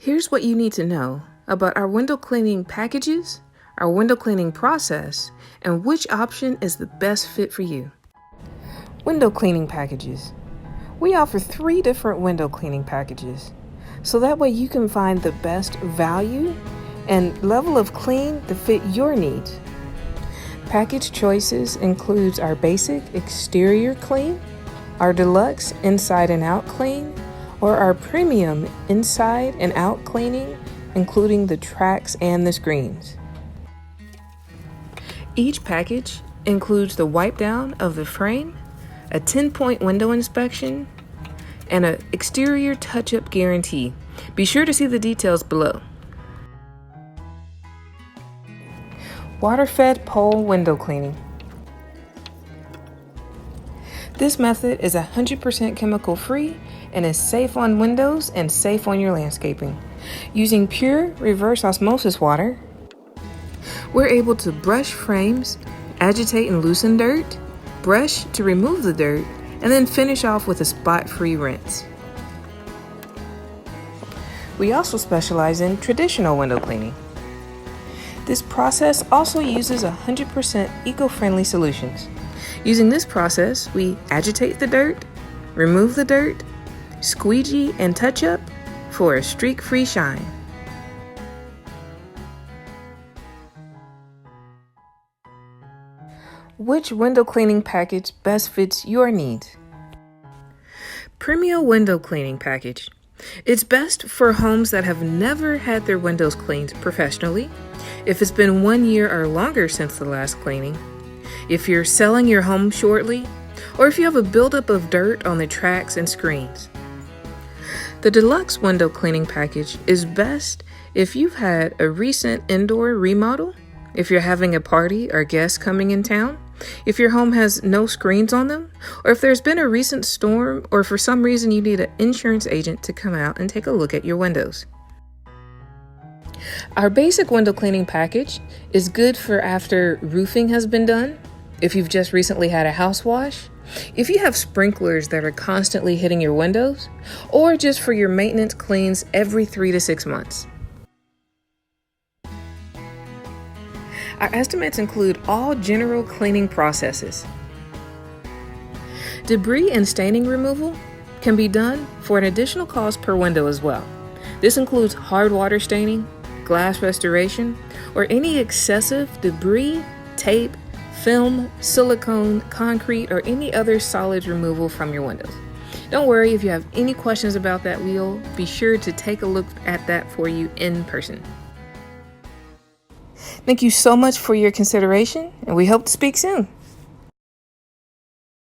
Here's what you need to know about our window cleaning packages, our window cleaning process, and which option is the best fit for you. Window cleaning packages. We offer 3 different window cleaning packages, so that way you can find the best value and level of clean to fit your needs. Package choices includes our basic exterior clean, our deluxe inside and out clean, or our premium inside and out cleaning, including the tracks and the screens. Each package includes the wipe down of the frame, a 10-point window inspection, and an exterior touch-up guarantee. Be sure to see the details below. Water-fed pole window cleaning. This method is 100% chemical free and is safe on windows and safe on your landscaping. Using pure reverse osmosis water, we're able to brush frames, agitate and loosen dirt, brush to remove the dirt, and then finish off with a spot-free rinse. We also specialize in traditional window cleaning. This process also uses 100% eco-friendly solutions. Using this process, we agitate the dirt, remove the dirt, squeegee and touch up for a streak-free shine. Which window cleaning package best fits your needs? Premio Window Cleaning Package. It's best for homes that have never had their windows cleaned professionally, if it's been 1 year or longer since the last cleaning, if you're selling your home shortly, or if you have a buildup of dirt on the tracks and screens. The Deluxe Window Cleaning Package is best if you've had a recent indoor remodel, if you're having a party or guests coming in town, if your home has no screens on them, or if there's been a recent storm, or for some reason you need an insurance agent to come out and take a look at your windows. Our basic window cleaning package is good for after roofing has been done, if you've just recently had a house wash, if you have sprinklers that are constantly hitting your windows, or just for your maintenance cleans every 3 to 6 months. Our estimates include all general cleaning processes. Debris and staining removal can be done for an additional cost per window as well. This includes hard water staining, glass restoration, or any excessive debris, tape, film, silicone, concrete, or any other solids removal from your windows. Don't worry, if you have any questions about that, we'll be sure to take a look at that for you in person. Thank you so much for your consideration, and we hope to speak soon.